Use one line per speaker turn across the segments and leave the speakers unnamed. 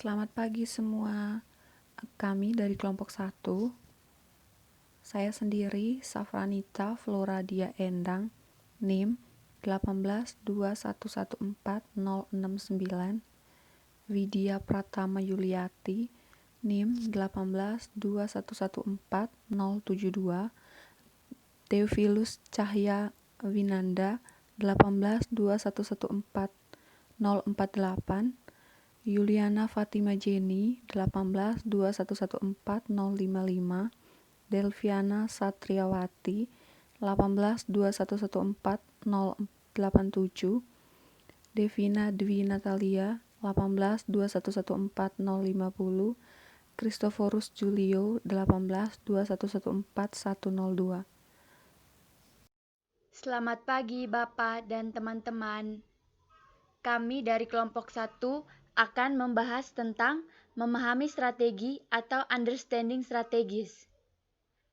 Selamat pagi semua. Kami dari kelompok 1. Saya sendiri, Safranita Floradia Endang, NIM 182114069, Widya Pratama Yuliati, NIM 182114072, Theophilus Cahya Winanda 182114048, Yuliana Fatima Jenny 182114055, Delviana Satriawati 182114087, Devina Dwi Natalia 182114050, Christophorus Julio 182114102.
Selamat pagi Bapak dan teman-teman. Kami dari kelompok 1 akan membahas tentang memahami strategi atau understanding strategis.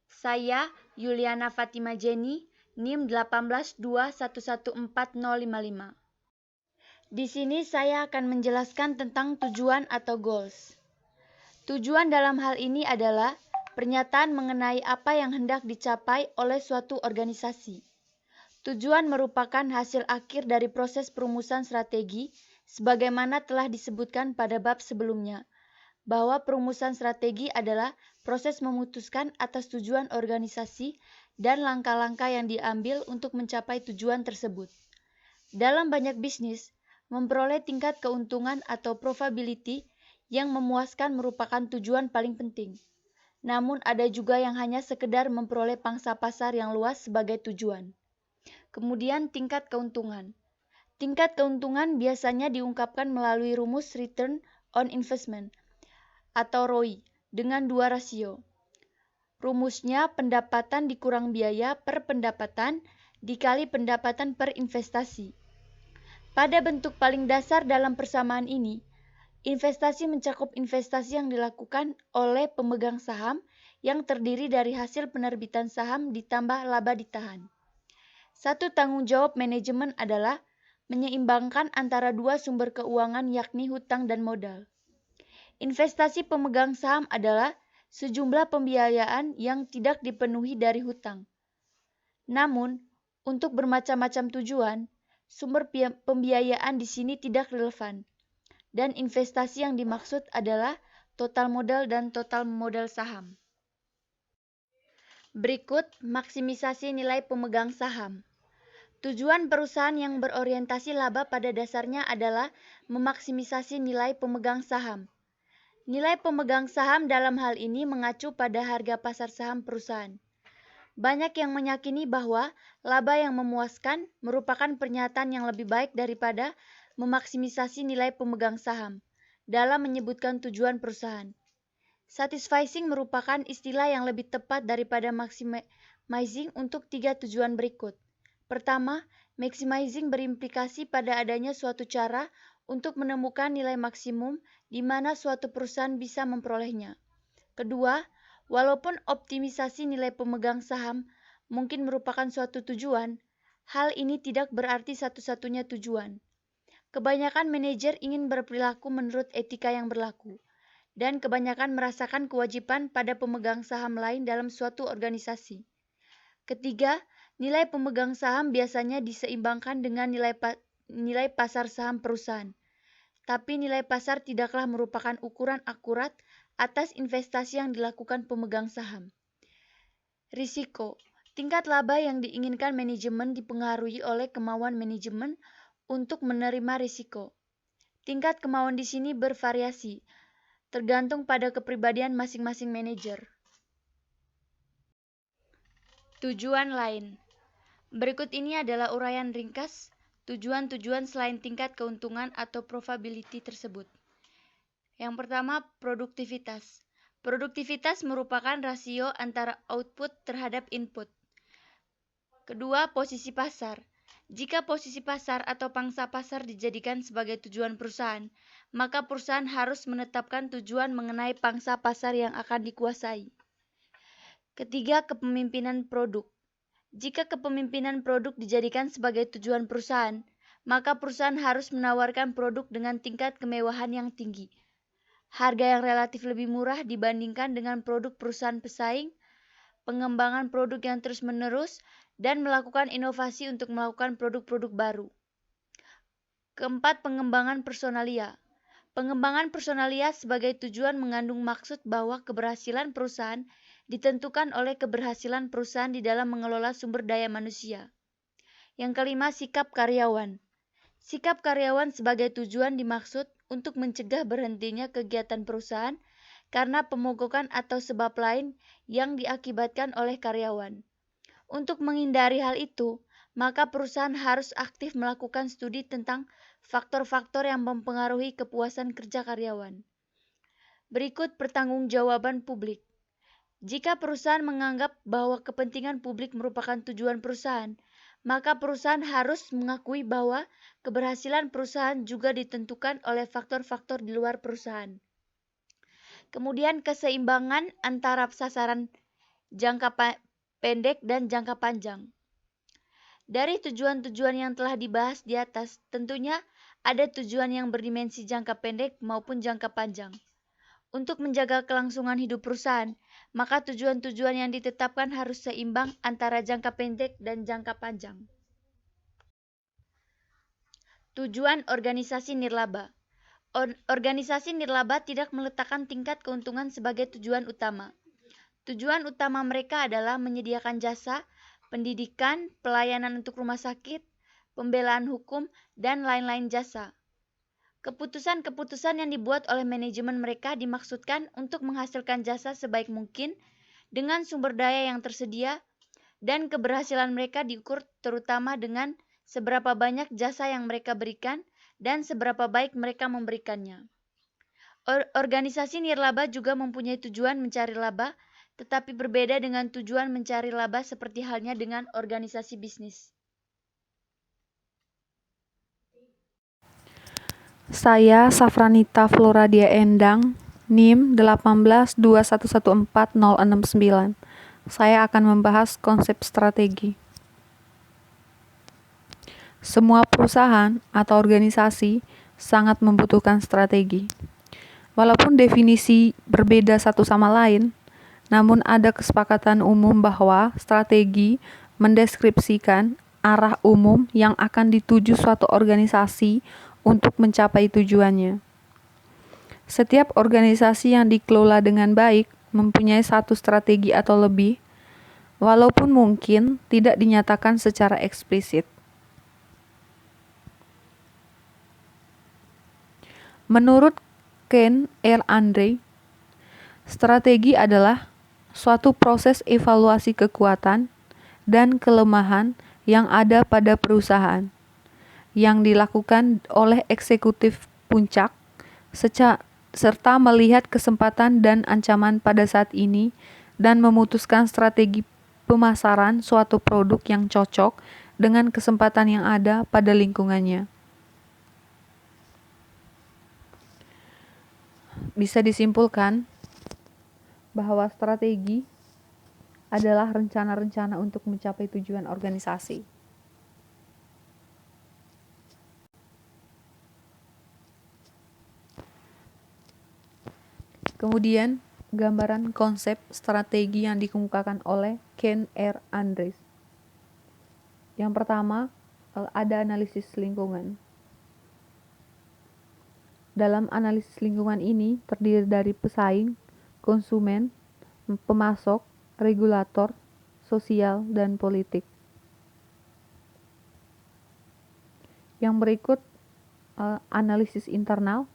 Saya Yuliana Fatima Jenny, NIM 182114055. Di sini saya akan menjelaskan tentang tujuan atau goals. Tujuan dalam hal ini adalah pernyataan mengenai apa yang hendak dicapai oleh suatu organisasi. Tujuan merupakan hasil akhir dari proses perumusan strategi, sebagaimana telah disebutkan pada bab sebelumnya, bahwa perumusan strategi adalah proses memutuskan atas tujuan organisasi dan langkah-langkah yang diambil untuk mencapai tujuan tersebut. Dalam banyak bisnis, memperoleh tingkat keuntungan atau profitability yang memuaskan merupakan tujuan paling penting. Namun ada juga yang hanya sekedar memperoleh pangsa pasar yang luas sebagai tujuan. Kemudian tingkat keuntungan. Tingkat keuntungan biasanya diungkapkan melalui rumus Return on Investment atau ROI dengan dua rasio. Rumusnya pendapatan dikurang biaya per pendapatan dikali pendapatan per investasi. Pada bentuk paling dasar dalam persamaan ini, investasi mencakup investasi yang dilakukan oleh pemegang saham yang terdiri dari hasil penerbitan saham ditambah laba ditahan. Satu tanggung jawab manajemen adalah menyeimbangkan antara dua sumber keuangan yakni hutang dan modal. Investasi pemegang saham adalah sejumlah pembiayaan yang tidak dipenuhi dari hutang. Namun, untuk bermacam-macam tujuan, sumber pembiayaan di sini tidak relevan. Dan investasi yang dimaksud adalah total modal dan total modal saham. Berikut maksimisasi nilai pemegang saham. Tujuan perusahaan yang berorientasi laba pada dasarnya adalah memaksimisasi nilai pemegang saham. Nilai pemegang saham dalam hal ini mengacu pada harga pasar saham perusahaan. Banyak yang meyakini bahwa laba yang memuaskan merupakan pernyataan yang lebih baik daripada memaksimisasi nilai pemegang saham dalam menyebutkan tujuan perusahaan. Satisficing merupakan istilah yang lebih tepat daripada maximizing untuk tiga tujuan berikut. Pertama, maximizing berimplikasi pada adanya suatu cara untuk menemukan nilai maksimum di mana suatu perusahaan bisa memperolehnya. Kedua, walaupun optimisasi nilai pemegang saham mungkin merupakan suatu tujuan, hal ini tidak berarti satu-satunya tujuan. Kebanyakan manajer ingin berperilaku menurut etika yang berlaku, dan kebanyakan merasakan kewajiban pada pemegang saham lain dalam suatu organisasi. Ketiga, nilai pemegang saham biasanya diseimbangkan dengan nilai pasar saham perusahaan. Tapi nilai pasar tidaklah merupakan ukuran akurat atas investasi yang dilakukan pemegang saham. Risiko. Tingkat laba yang diinginkan manajemen dipengaruhi oleh kemauan manajemen untuk menerima risiko. Tingkat kemauan di sini bervariasi, tergantung pada kepribadian masing-masing manajer. Tujuan lain. Berikut ini adalah uraian ringkas tujuan-tujuan selain tingkat keuntungan atau profitability tersebut. Yang pertama, produktivitas. Produktivitas merupakan rasio antara output terhadap input. Kedua, posisi pasar. Jika posisi pasar atau pangsa pasar dijadikan sebagai tujuan perusahaan, maka perusahaan harus menetapkan tujuan mengenai pangsa pasar yang akan dikuasai. Ketiga, kepemimpinan produk. Jika kepemimpinan produk dijadikan sebagai tujuan perusahaan, maka perusahaan harus menawarkan produk dengan tingkat kemewahan yang tinggi. harga yang relatif lebih murah dibandingkan dengan produk perusahaan pesaing, pengembangan produk yang terus-menerus, dan melakukan inovasi untuk melakukan produk-produk baru. Keempat, pengembangan personalia. Pengembangan personalia sebagai tujuan mengandung maksud bahwa keberhasilan perusahaan ditentukan oleh keberhasilan perusahaan di dalam mengelola sumber daya manusia. Yang kelima, sikap karyawan. Sikap karyawan sebagai tujuan dimaksud untuk mencegah berhentinya kegiatan perusahaan karena pemogokan atau sebab lain yang diakibatkan oleh karyawan. Untuk menghindari hal itu, maka perusahaan harus aktif melakukan studi tentang faktor-faktor yang mempengaruhi kepuasan kerja karyawan. Berikut pertanggungjawaban publik. Jika perusahaan menganggap bahwa kepentingan publik merupakan tujuan perusahaan, maka perusahaan harus mengakui bahwa keberhasilan perusahaan juga ditentukan oleh faktor-faktor di luar perusahaan. Kemudian keseimbangan antara sasaran jangka pendek dan jangka panjang. Dari tujuan-tujuan yang telah dibahas di atas, tentunya ada tujuan yang berdimensi jangka pendek maupun jangka panjang. Untuk menjaga kelangsungan hidup perusahaan, maka tujuan-tujuan yang ditetapkan harus seimbang antara jangka pendek dan jangka panjang. Tujuan organisasi nirlaba. Organisasi nirlaba tidak meletakkan tingkat keuntungan sebagai tujuan utama. Tujuan utama mereka adalah menyediakan jasa, pendidikan, pelayanan untuk rumah sakit, pembelaan hukum, dan lain-lain jasa. Keputusan-keputusan yang dibuat oleh manajemen mereka dimaksudkan untuk menghasilkan jasa sebaik mungkin dengan sumber daya yang tersedia, dan keberhasilan mereka diukur terutama dengan seberapa banyak jasa yang mereka berikan dan seberapa baik mereka memberikannya. Organisasi nirlaba juga mempunyai tujuan mencari laba, tetapi berbeda dengan tujuan mencari laba seperti halnya dengan organisasi bisnis.
Saya Safranita Floradia Endang, NIM 182114069. Saya akan membahas konsep strategi. Semua perusahaan atau organisasi sangat membutuhkan strategi. Walaupun definisi berbeda satu sama lain, namun ada kesepakatan umum bahwa strategi mendeskripsikan arah umum yang akan dituju suatu organisasi untuk mencapai tujuannya. Setiap organisasi yang dikelola dengan baik mempunyai satu strategi atau lebih, walaupun mungkin tidak dinyatakan secara eksplisit. Menurut Ken R. Andre, strategi adalah suatu proses evaluasi kekuatan dan kelemahan yang ada pada perusahaan, yang dilakukan oleh eksekutif puncak, serta melihat kesempatan dan ancaman pada saat ini dan memutuskan strategi pemasaran suatu produk yang cocok dengan kesempatan yang ada pada lingkungannya. Bisa disimpulkan bahwa strategi adalah rencana-rencana untuk mencapai tujuan organisasi. Kemudian, gambaran konsep strategi yang dikemukakan oleh Ken R. Andre. Yang pertama, ada analisis lingkungan. Dalam analisis lingkungan ini terdiri dari pesaing, konsumen, pemasok, regulator, sosial, dan politik. Yang berikut analisis internal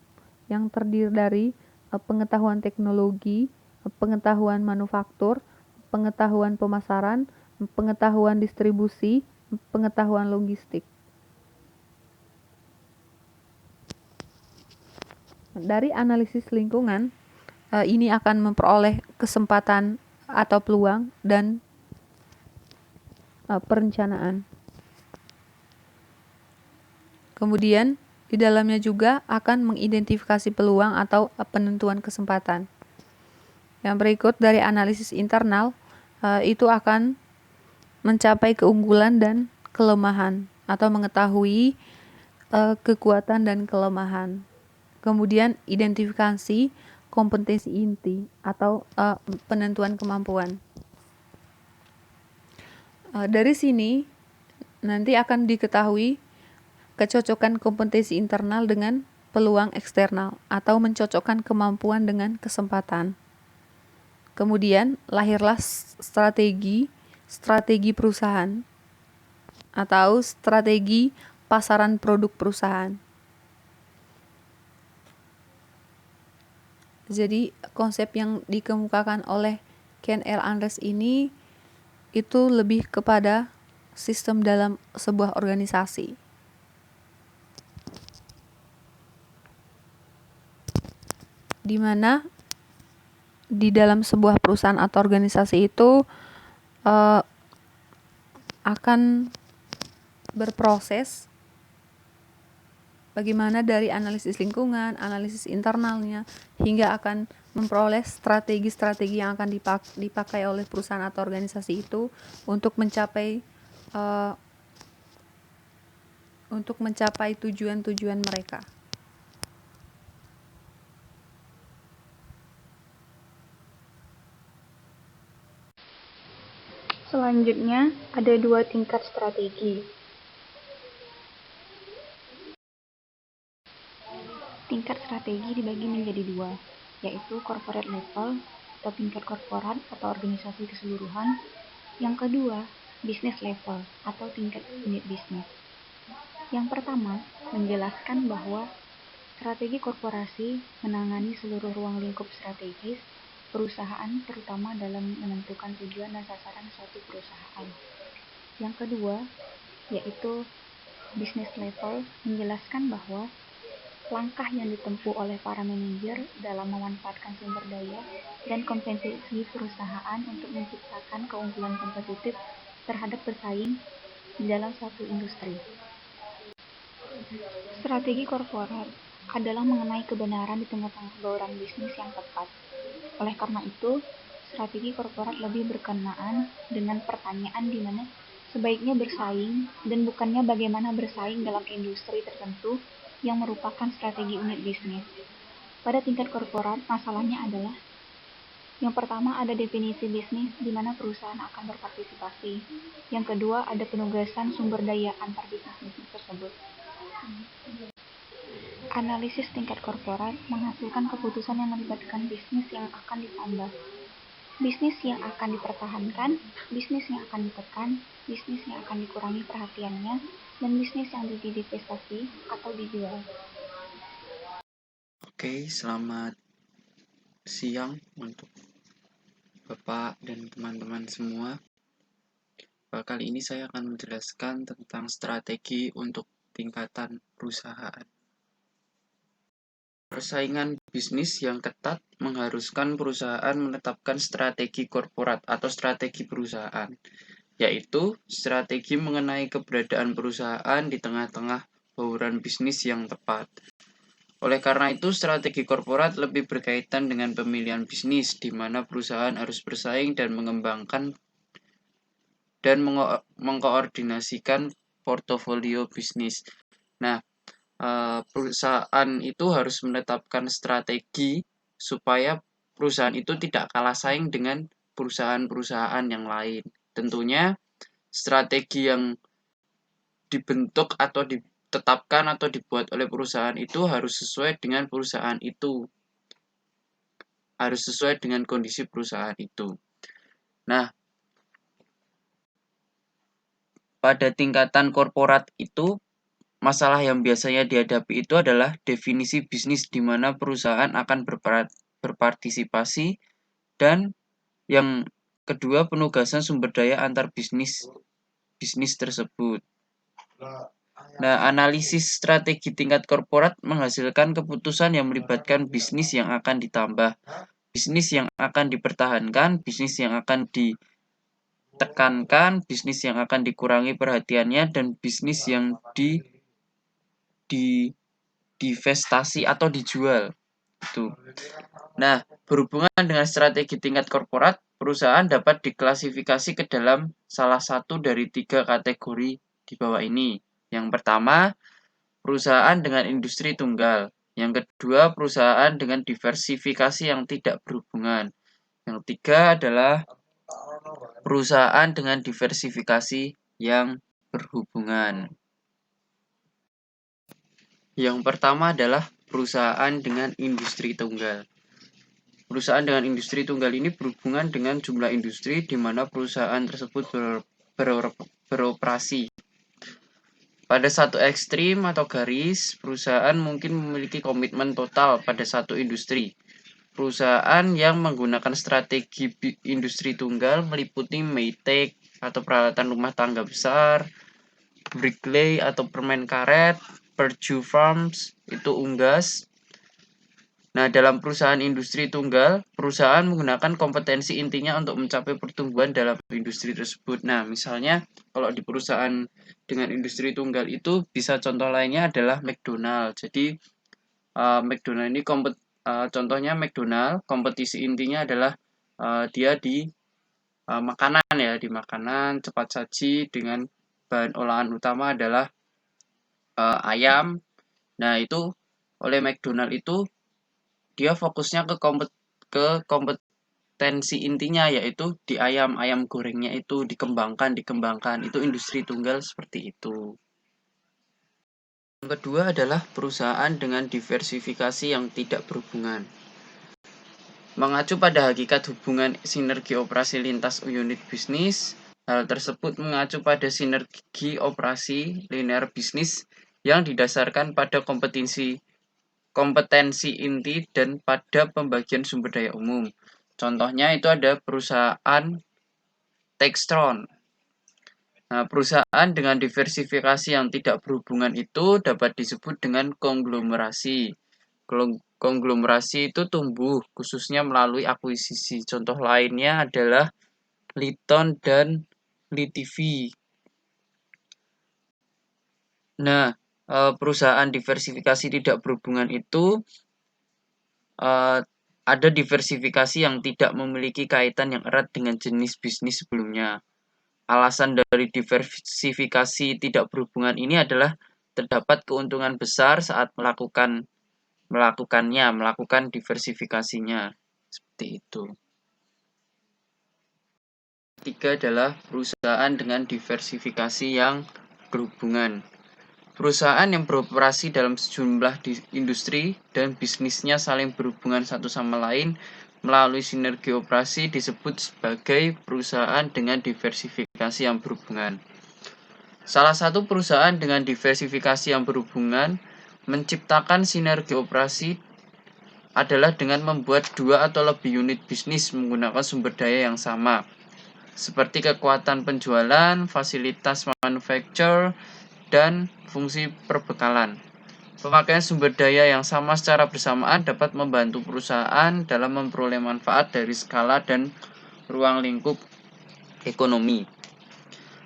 yang terdiri dari pengetahuan teknologi, pengetahuan manufaktur, pengetahuan pemasaran, pengetahuan distribusi, pengetahuan logistik. Dari analisis lingkungan, ini akan memperoleh kesempatan atau peluang dan perencanaan. Kemudian, di dalamnya juga akan mengidentifikasi peluang atau penentuan kesempatan. Yang berikut dari analisis internal, itu akan mencapai keunggulan dan kelemahan atau mengetahui kekuatan dan kelemahan. Kemudian identifikasi kompetensi inti atau penentuan kemampuan. Dari sini nanti akan diketahui kecocokan kompetensi internal dengan peluang eksternal atau mencocokkan kemampuan dengan kesempatan. Kemudian lahirlah strategi perusahaan atau strategi pasaran produk perusahaan. Jadi konsep yang dikemukakan oleh Ken L. Andres ini itu lebih kepada sistem dalam sebuah organisasi. Di mana di dalam sebuah perusahaan atau organisasi itu akan berproses bagaimana dari analisis lingkungan, analisis internalnya, hingga akan memperoleh strategi-strategi yang akan dipakai oleh perusahaan atau organisasi itu untuk mencapai tujuan-tujuan mereka.
Selanjutnya, ada 2 tingkat strategi. Tingkat strategi dibagi menjadi 2, yaitu corporate level atau tingkat korporat atau organisasi keseluruhan. Yang kedua, business level atau tingkat unit bisnis. Yang pertama, menjelaskan bahwa strategi korporasi menangani seluruh ruang lingkup strategis perusahaan, terutama dalam menentukan tujuan dan sasaran suatu perusahaan. Yang kedua, yaitu business level, menjelaskan bahwa langkah yang ditempuh oleh para manajer dalam memanfaatkan sumber daya dan kompetensi perusahaan untuk menciptakan keunggulan kompetitif terhadap pesaing di dalam suatu industri. Strategi korporat adalah mengenai kebenaran di tengah-tengah bauran bisnis yang tepat. Oleh karena itu, strategi korporat lebih berkenaan dengan pertanyaan di mana sebaiknya bersaing dan bukannya bagaimana bersaing dalam industri tertentu yang merupakan strategi unit bisnis. Pada tingkat korporat, masalahnya adalah yang pertama ada definisi bisnis di mana perusahaan akan berpartisipasi. Yang kedua ada penugasan sumber daya antar bisnis tersebut. Analisis tingkat korporat menghasilkan keputusan yang melibatkan bisnis yang akan ditambah, bisnis yang akan dipertahankan, bisnis yang akan ditekan, bisnis yang akan dikurangi perhatiannya, dan bisnis yang divestasi atau dijual.
Oke, selamat siang untuk Bapak dan teman-teman semua. Kali ini saya akan menjelaskan tentang strategi untuk tingkatan perusahaan. Persaingan bisnis yang ketat mengharuskan perusahaan menetapkan strategi korporat atau strategi perusahaan, yaitu strategi mengenai keberadaan perusahaan di tengah-tengah bauran bisnis yang tepat. Oleh karena itu, strategi korporat lebih berkaitan dengan pemilihan bisnis, di mana perusahaan harus bersaing dan mengembangkan dan mengkoordinasikan portofolio bisnis. Nah, perusahaan itu harus menetapkan strategi supaya perusahaan itu tidak kalah saing dengan perusahaan-perusahaan yang lain. Tentunya strategi yang dibentuk atau ditetapkan atau dibuat oleh perusahaan itu harus sesuai dengan perusahaan itu. Harus sesuai dengan kondisi perusahaan itu. Nah, pada tingkatan korporat itu, masalah yang biasanya dihadapi itu adalah definisi bisnis di mana perusahaan akan berpartisipasi, dan yang kedua penugasan sumber daya antar bisnis tersebut. Nah, analisis strategi tingkat korporat menghasilkan keputusan yang melibatkan bisnis yang akan ditambah, bisnis yang akan dipertahankan, bisnis yang akan ditekankan, bisnis yang akan dikurangi perhatiannya, dan bisnis yang divestasi atau dijual. Itu. Nah, berhubungan dengan strategi tingkat korporat, perusahaan dapat diklasifikasi ke dalam salah satu dari 3 kategori di bawah ini. Yang pertama, perusahaan dengan industri tunggal. Yang kedua, perusahaan dengan diversifikasi yang tidak berhubungan. Yang ketiga adalah perusahaan dengan diversifikasi yang berhubungan. Yang pertama adalah perusahaan dengan industri tunggal. Perusahaan dengan industri tunggal ini berhubungan dengan jumlah industri di mana perusahaan tersebut beroperasi. Pada satu ekstrim atau garis, perusahaan mungkin memiliki komitmen total pada satu industri. Perusahaan yang menggunakan strategi industri tunggal meliputi Maytag atau peralatan rumah tangga besar, Bricklay atau permen karet, Purdue Farms itu unggas. Nah, dalam perusahaan industri tunggal, perusahaan menggunakan kompetensi intinya untuk mencapai pertumbuhan dalam industri tersebut. Nah, misalnya kalau di perusahaan dengan industri tunggal itu bisa contoh lainnya adalah McDonald. Jadi McDonald ini contohnya McDonald, kompetisi intinya adalah dia di makanan ya, di makanan cepat saji dengan bahan olahan utama adalah ayam. Nah, itu oleh McDonald itu dia fokusnya ke kompetensi intinya yaitu di ayam gorengnya itu dikembangkan itu industri tunggal seperti itu. Yang kedua adalah perusahaan dengan diversifikasi yang tidak berhubungan. Mengacu pada hakikat hubungan sinergi operasi lintas unit bisnis, hal tersebut mengacu pada sinergi operasi linear bisnis yang didasarkan pada kompetensi inti dan pada pembagian sumber daya umum. Contohnya itu ada perusahaan Textron. Nah, perusahaan dengan diversifikasi yang tidak berhubungan itu dapat disebut dengan konglomerasi. Konglomerasi itu tumbuh khususnya melalui akuisisi. Contoh lainnya adalah Litton dan LiTV. Nah, perusahaan diversifikasi tidak berhubungan itu ada diversifikasi yang tidak memiliki kaitan yang erat dengan jenis bisnis sebelumnya. Alasan dari diversifikasi tidak berhubungan ini adalah terdapat keuntungan besar saat melakukan diversifikasinya. Seperti itu. Ketiga adalah perusahaan dengan diversifikasi yang berhubungan. Perusahaan yang beroperasi dalam sejumlah industri dan bisnisnya saling berhubungan satu sama lain melalui sinergi operasi disebut sebagai perusahaan dengan diversifikasi yang berhubungan. Salah satu perusahaan dengan diversifikasi yang berhubungan menciptakan sinergi operasi adalah dengan membuat dua atau lebih unit bisnis menggunakan sumber daya yang sama, seperti kekuatan penjualan, fasilitas manufaktur, dan fungsi perbekalan. Pemakaian sumber daya yang sama secara bersamaan dapat membantu perusahaan dalam memperoleh manfaat dari skala dan ruang lingkup ekonomi.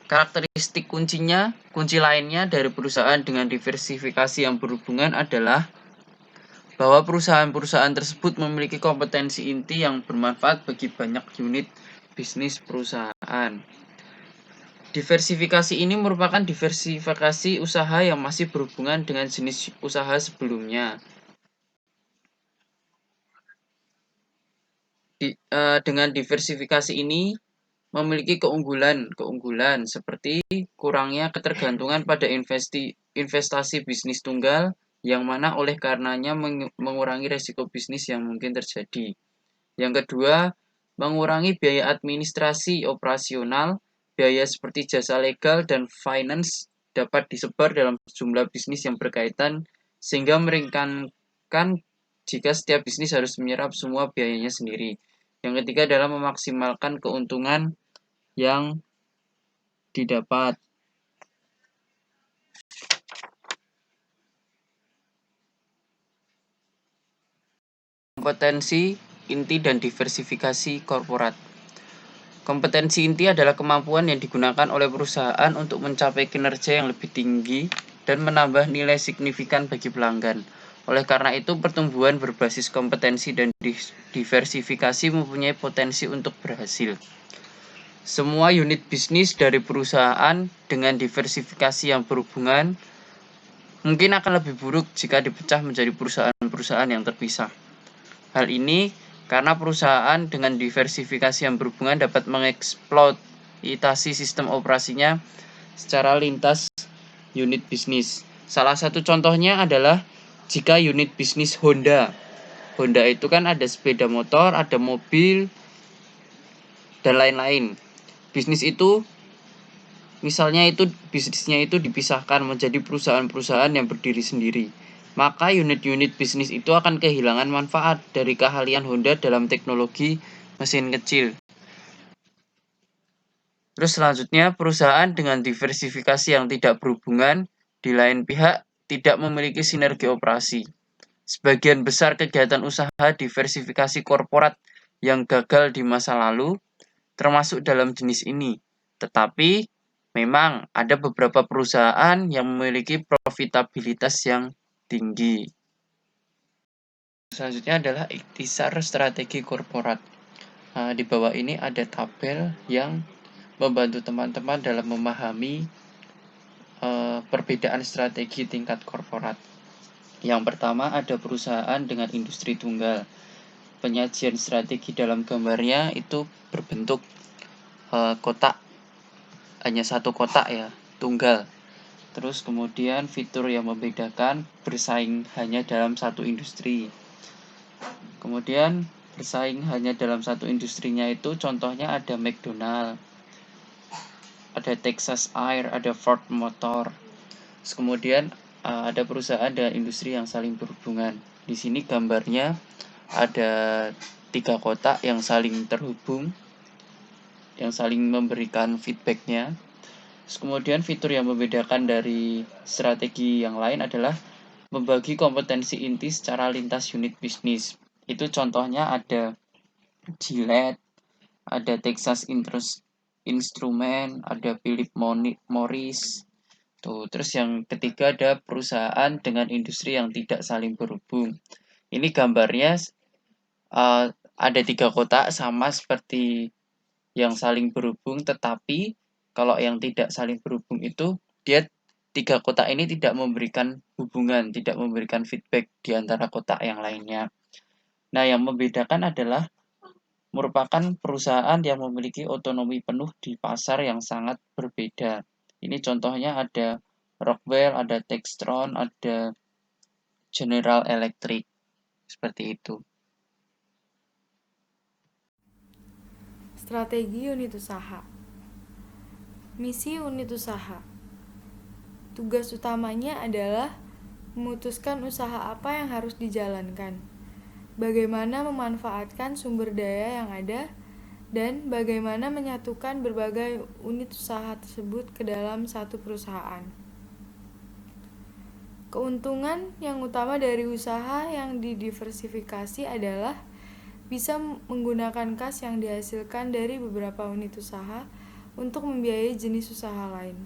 Karakteristik kunci lainnya dari perusahaan dengan diversifikasi yang berhubungan adalah bahwa perusahaan-perusahaan tersebut memiliki kompetensi inti yang bermanfaat bagi banyak unit bisnis perusahaan. Diversifikasi ini merupakan diversifikasi usaha yang masih berhubungan dengan jenis usaha sebelumnya. Dengan diversifikasi ini memiliki keunggulan seperti kurangnya ketergantungan pada investasi bisnis tunggal yang mana oleh karenanya mengurangi resiko bisnis yang mungkin terjadi. Yang kedua, mengurangi biaya administrasi operasional. Biaya seperti jasa legal dan finance dapat disebar dalam jumlah bisnis yang berkaitan sehingga meringankan jika setiap bisnis harus menyerap semua biayanya sendiri. Yang ketiga adalah memaksimalkan keuntungan yang didapat. Kompetensi inti dan diversifikasi korporat. Kompetensi inti adalah kemampuan yang digunakan oleh perusahaan untuk mencapai kinerja yang lebih tinggi dan menambah nilai signifikan bagi pelanggan. Oleh karena itu, pertumbuhan berbasis kompetensi dan diversifikasi mempunyai potensi untuk berhasil. Semua unit bisnis dari perusahaan dengan diversifikasi yang berhubungan mungkin akan lebih buruk jika dipecah menjadi perusahaan-perusahaan yang terpisah. Hal ini karena perusahaan dengan diversifikasi yang berhubungan dapat mengeksploitasi sistem operasinya secara lintas unit bisnis. Salah satu contohnya adalah jika unit bisnis Honda. Honda itu kan ada sepeda motor, ada mobil, dan lain-lain. Bisnis itu misalnya bisnisnya itu dipisahkan menjadi perusahaan-perusahaan yang berdiri sendiri. Maka unit-unit bisnis itu akan kehilangan manfaat dari keahlian Honda dalam teknologi mesin kecil. Terus selanjutnya, perusahaan dengan diversifikasi yang tidak berhubungan, di lain pihak tidak memiliki sinergi operasi. Sebagian besar kegiatan usaha diversifikasi korporat yang gagal di masa lalu termasuk dalam jenis ini. Tetapi memang ada beberapa perusahaan yang memiliki profitabilitas yang tinggi. Selanjutnya adalah ikhtisar strategi korporat. Di bawah ini ada tabel yang membantu teman-teman dalam memahami perbedaan strategi tingkat korporat. Yang pertama ada perusahaan dengan industri tunggal. Penyajian strategi dalam gambarnya itu berbentuk kotak, hanya satu kotak ya, tunggal. Terus kemudian fitur yang membedakan bersaing hanya dalam satu industri. Kemudian bersaing hanya dalam satu industrinya itu contohnya ada McDonald, ada Texas Air, ada Ford Motor. Terus kemudian ada perusahaan dan industri yang saling berhubungan. Di sini gambarnya ada 3 kotak yang saling terhubung, yang saling memberikan feedbacknya. Terus kemudian fitur yang membedakan dari strategi yang lain adalah membagi kompetensi inti secara lintas unit bisnis. Itu contohnya ada Gillette, ada Texas Instrument, ada Philip Morris. Terus yang ketiga ada perusahaan dengan industri yang tidak saling berhubung. Ini gambarnya ada 3 kotak sama seperti yang saling berhubung, tetapi kalau yang tidak saling berhubung itu dia 3 kotak ini tidak memberikan hubungan, tidak memberikan feedback di antara kotak yang lainnya. Nah, yang membedakan adalah merupakan perusahaan yang memiliki otonomi penuh di pasar yang sangat berbeda. Ini contohnya ada Rockwell, ada Textron, ada General Electric. Seperti itu.
Strategi unit usaha. Misi unit usaha. Tugas utamanya adalah memutuskan usaha apa yang harus dijalankan, bagaimana memanfaatkan sumber daya yang ada, dan bagaimana menyatukan berbagai unit usaha tersebut ke dalam satu perusahaan. Keuntungan yang utama dari usaha yang didiversifikasi adalah bisa menggunakan kas yang dihasilkan dari beberapa unit usaha untuk membiayai jenis usaha lain.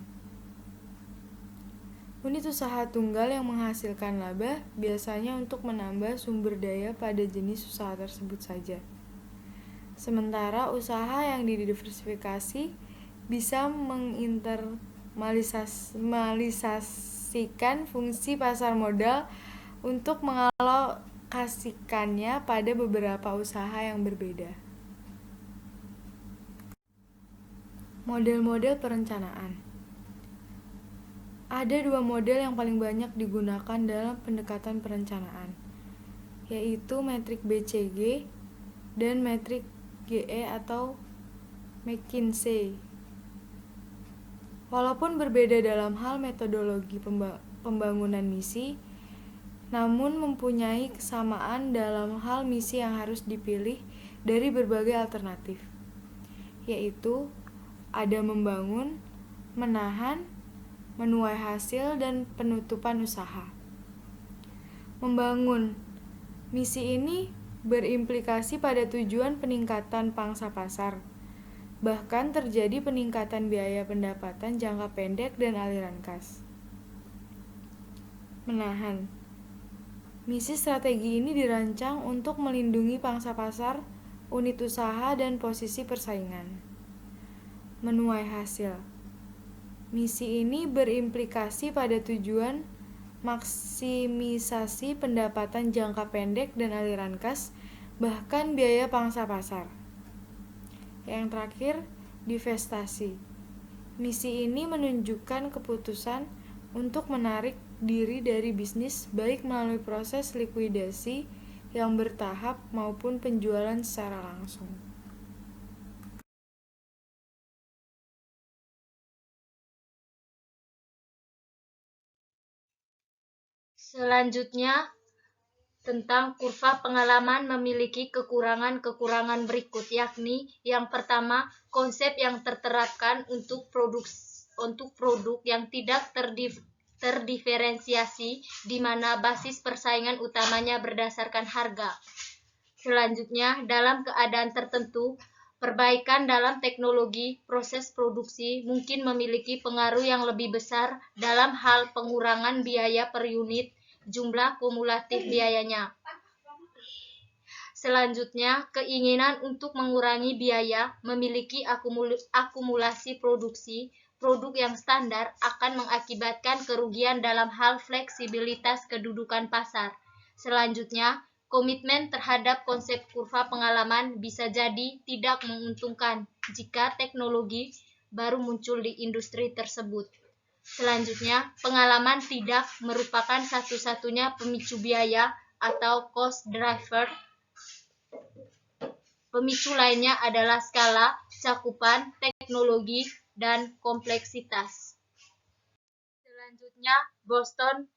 Unit usaha tunggal yang menghasilkan laba biasanya untuk menambah sumber daya pada jenis usaha tersebut saja. Sementara usaha yang didiversifikasi bisa menginternalisasikan fungsi pasar modal untuk mengalokasikannya pada beberapa usaha yang berbeda. Model-model perencanaan. Ada 2 model yang paling banyak digunakan dalam pendekatan perencanaan, yaitu metrik BCG dan metrik GE atau McKinsey. Walaupun berbeda dalam hal metodologi pembangunan misi, namun mempunyai kesamaan dalam hal misi yang harus dipilih dari berbagai alternatif, yaitu ada membangun, menahan, menuai hasil, dan penutupan usaha. Membangun. Misi ini berimplikasi pada tujuan peningkatan pangsa pasar. Bahkan terjadi peningkatan biaya pendapatan jangka pendek dan aliran kas. Menahan. Misi strategi ini dirancang untuk melindungi pangsa pasar, unit usaha, dan posisi persaingan. Menuai hasil. Misi ini berimplikasi pada tujuan maksimisasi pendapatan jangka pendek dan aliran kas, bahkan biaya pangsa pasar. Yang terakhir, divestasi. Misi ini menunjukkan keputusan untuk menarik diri dari bisnis baik melalui proses likuidasi yang bertahap maupun penjualan secara langsung.
Selanjutnya, tentang kurva pengalaman memiliki kekurangan-kekurangan berikut, yakni yang pertama, konsep yang terterapkan untuk produk yang tidak terdiferensiasi, di mana basis persaingan utamanya berdasarkan harga. Selanjutnya, dalam keadaan tertentu, perbaikan dalam teknologi proses produksi mungkin memiliki pengaruh yang lebih besar dalam hal pengurangan biaya per unit jumlah kumulatif biayanya. Selanjutnya, keinginan untuk mengurangi biaya memiliki akumulasi produksi produk yang standar akan mengakibatkan kerugian dalam hal fleksibilitas kedudukan pasar. Selanjutnya, komitmen terhadap konsep kurva pengalaman bisa jadi tidak menguntungkan jika teknologi baru muncul di industri tersebut. Selanjutnya, pengalaman tidak merupakan satu-satunya pemicu biaya atau cost driver. Pemicu lainnya adalah skala, cakupan, teknologi, dan kompleksitas. Selanjutnya, Boston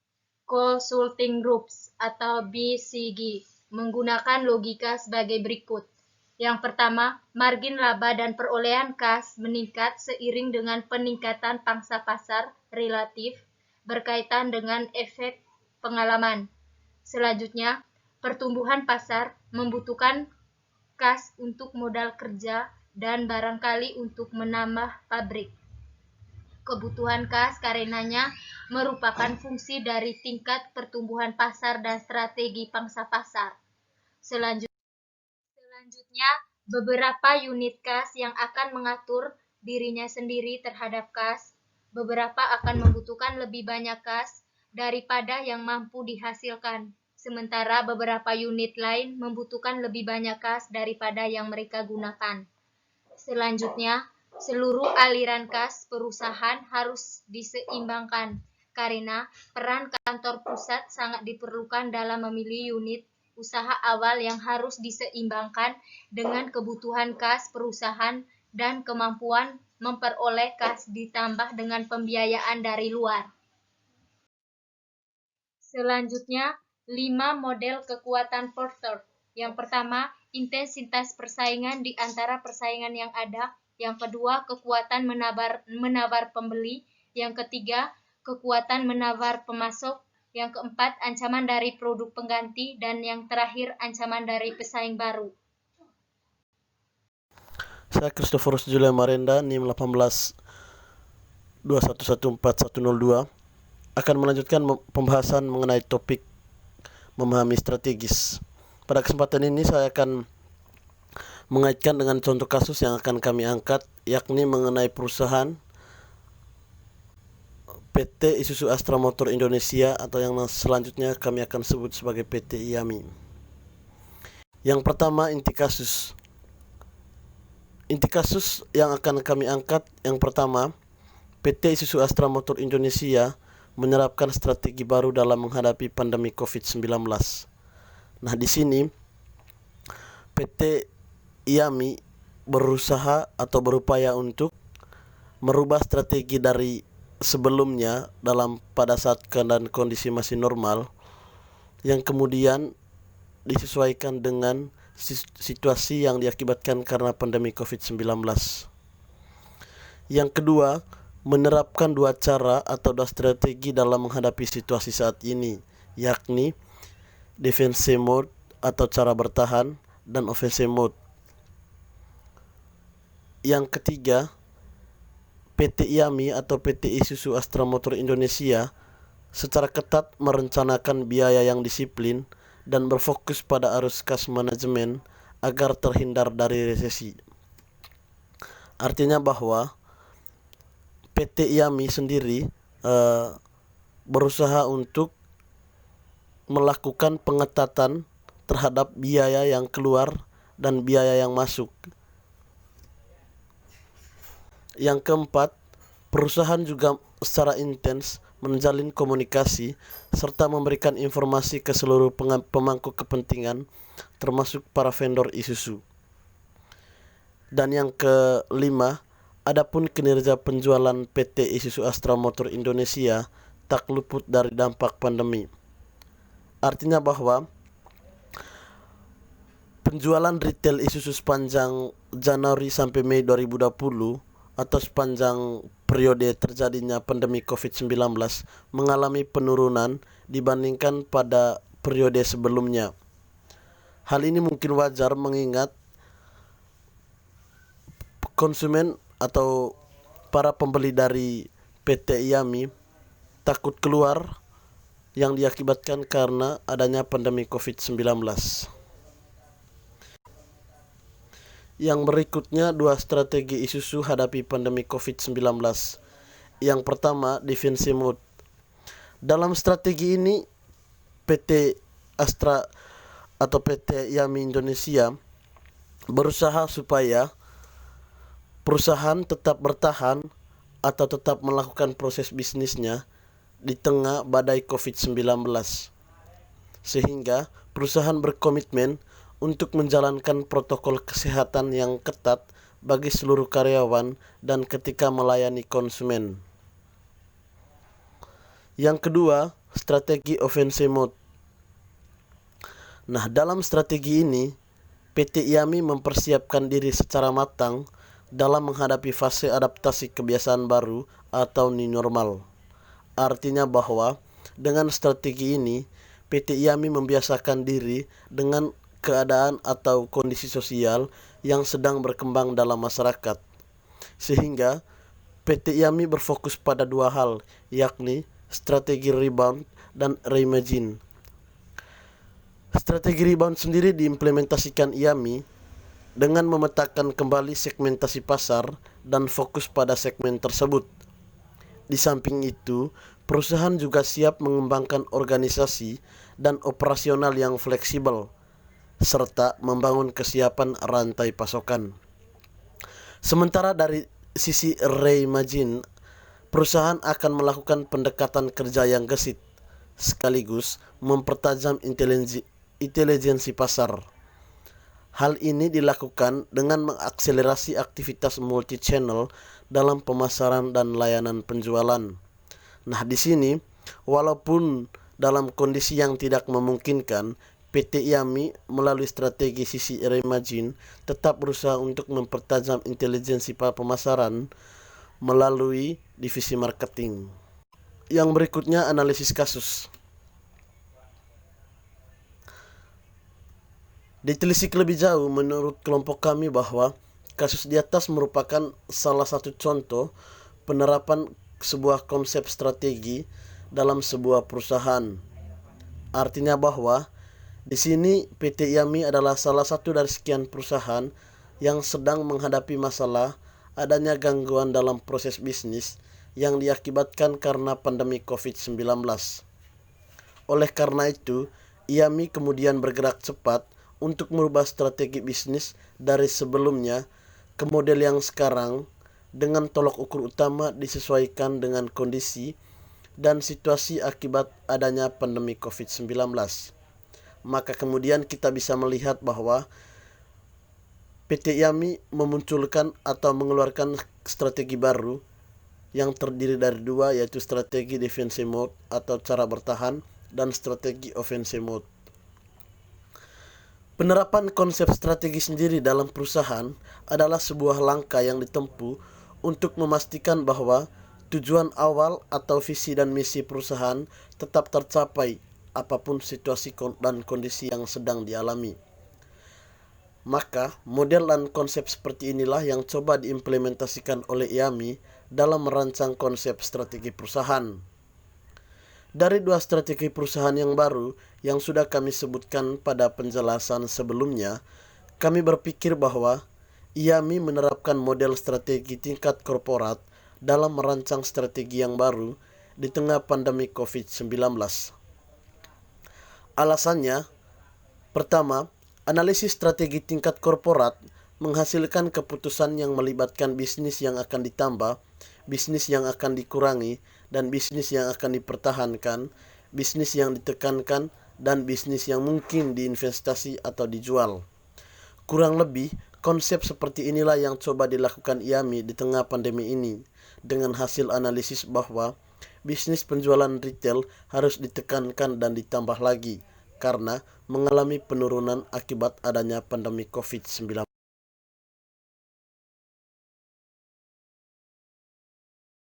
Consulting Groups atau BCG menggunakan logika sebagai berikut. Yang pertama, margin laba dan perolehan kas meningkat seiring dengan peningkatan pangsa pasar relatif berkaitan dengan efek pengalaman. Selanjutnya, pertumbuhan pasar membutuhkan kas untuk modal kerja dan barangkali untuk menambah pabrik. Kebutuhan kas karenanya merupakan fungsi dari tingkat pertumbuhan pasar dan strategi pangsa pasar. Selanjutnya, beberapa unit kas yang akan mengatur dirinya sendiri terhadap kas. Beberapa akan membutuhkan lebih banyak kas daripada yang mampu dihasilkan. Sementara beberapa unit lain membutuhkan lebih banyak kas daripada yang mereka gunakan. Selanjutnya, seluruh aliran kas perusahaan harus diseimbangkan karena peran kantor pusat sangat diperlukan dalam memilih unit usaha awal yang harus diseimbangkan dengan kebutuhan kas perusahaan dan kemampuan memperoleh kas ditambah dengan pembiayaan dari luar. Selanjutnya, 5 model kekuatan Porter. Yang pertama, intensitas persaingan di antara persaingan yang ada. Yang kedua, kekuatan menawar pembeli. Yang ketiga, kekuatan menawar pemasok. Yang keempat, ancaman dari produk pengganti. Dan yang terakhir, ancaman dari pesaing baru.
Saya Christophorus Julia Marenda, NIM 1821140102, akan melanjutkan pembahasan mengenai topik memahami strategis. Pada kesempatan ini saya akan mengaitkan dengan contoh kasus yang akan kami angkat, yakni mengenai perusahaan PT Isuzu Astra Motor Indonesia atau yang selanjutnya kami akan sebut sebagai PT IAMI. Yang pertama, inti kasus. Inti kasus yang akan kami angkat yang pertama, PT Isuzu Astra Motor Indonesia menerapkan strategi baru dalam menghadapi pandemi COVID-19. Nah, di sini PT IAMI berusaha atau berupaya untuk merubah strategi dari sebelumnya pada saat keadaan kondisi masih normal yang kemudian disesuaikan dengan situasi yang diakibatkan karena pandemi COVID-19. Yang kedua, menerapkan dua cara atau dua strategi dalam menghadapi situasi saat ini, yakni defensive mode atau cara bertahan dan offensive mode. Yang ketiga, PT IAMI atau PT Isuzu Astra Motor Indonesia secara ketat merencanakan biaya yang disiplin dan berfokus pada arus kas manajemen agar terhindar dari resesi. Artinya bahwa PT IAMI sendiri berusaha untuk melakukan pengetatan terhadap biaya yang keluar dan biaya yang masuk. Yang keempat, perusahaan juga secara intens menjalin komunikasi serta memberikan informasi ke seluruh pemangku kepentingan termasuk para vendor Isuzu. Dan yang kelima, adapun kinerja penjualan PT Isuzu Astra Motor Indonesia tak luput dari dampak pandemi. Artinya bahwa penjualan retail Isuzu sepanjang Januari sampai Mei 2020 atau sepanjang periode terjadinya pandemi COVID-19 mengalami penurunan dibandingkan pada periode sebelumnya. Hal ini mungkin wajar mengingat konsumen atau para pembeli dari PT IAMI takut keluar yang diakibatkan karena adanya pandemi COVID-19. Yang berikutnya, dua strategi Isuzu hadapi pandemi COVID-19. Yang pertama, defensive mode. Dalam strategi ini, PT Astra atau PT IAMI Indonesia berusaha supaya perusahaan tetap bertahan atau tetap melakukan proses bisnisnya di tengah badai COVID-19. Sehingga perusahaan berkomitmen untuk menjalankan protokol kesehatan yang ketat bagi seluruh karyawan dan ketika melayani konsumen. Yang kedua, strategi offensive mode. Nah, dalam strategi ini, PT IAMI mempersiapkan diri secara matang dalam menghadapi fase adaptasi kebiasaan baru atau new normal. Artinya bahwa dengan strategi ini, PT IAMI membiasakan diri dengan keadaan atau kondisi sosial yang sedang berkembang dalam masyarakat. Sehingga PT IAMI berfokus pada dua hal, yakni strategi rebound dan reimagine. Strategi rebound sendiri diimplementasikan IAMI dengan memetakan kembali segmentasi pasar dan fokus pada segmen tersebut. Di samping itu, perusahaan juga siap mengembangkan organisasi dan operasional yang fleksibel, serta membangun kesiapan rantai pasokan. Sementara dari sisi reimagine, perusahaan akan melakukan pendekatan kerja yang gesit, sekaligus mempertajam intelijensi pasar. Hal ini dilakukan dengan mengakselerasi aktivitas multi-channel dalam pemasaran dan layanan penjualan. Nah, di sini, walaupun dalam kondisi yang tidak memungkinkan, PT IAMI melalui strategi sisi reimagine tetap berusaha untuk mempertajam intelijensi pemasaran melalui divisi marketing. Yang berikutnya, analisis kasus. Ditelisik lebih jauh, menurut kelompok kami bahwa kasus di atas merupakan salah satu contoh penerapan sebuah konsep strategi dalam sebuah perusahaan. Artinya bahwa di sini PT IAMI adalah salah satu dari sekian perusahaan yang sedang menghadapi masalah adanya gangguan dalam proses bisnis yang diakibatkan karena pandemi COVID-19. Oleh karena itu, IAMI kemudian bergerak cepat untuk merubah strategi bisnis dari sebelumnya ke model yang sekarang dengan tolok ukur utama disesuaikan dengan kondisi dan situasi akibat adanya pandemi COVID-19. Maka kemudian kita bisa melihat bahwa PT IAMI memunculkan atau mengeluarkan strategi baru yang terdiri dari dua, yaitu strategi defensive mode atau cara bertahan dan strategi offensive mode. Penerapan konsep strategi sendiri dalam perusahaan adalah sebuah langkah yang ditempuh untuk memastikan bahwa tujuan awal atau visi dan misi perusahaan tetap tercapai apapun situasi dan kondisi yang sedang dialami. Maka, model dan konsep seperti inilah yang coba diimplementasikan oleh IAMI dalam merancang konsep strategi perusahaan. Dari dua strategi perusahaan yang baru yang sudah kami sebutkan pada penjelasan sebelumnya, kami berpikir bahwa IAMI menerapkan model strategi tingkat korporat dalam merancang strategi yang baru di tengah pandemi COVID-19. Alasannya, pertama, analisis strategi tingkat korporat menghasilkan keputusan yang melibatkan bisnis yang akan ditambah, bisnis yang akan dikurangi, dan bisnis yang akan dipertahankan, bisnis yang ditekankan, dan bisnis yang mungkin diinvestasi atau dijual. Kurang lebih, konsep seperti inilah yang coba dilakukan IAMI di tengah pandemi ini, dengan hasil analisis bahwa bisnis penjualan retail harus ditekankan dan ditambah lagi, karena mengalami penurunan akibat adanya pandemi COVID-19.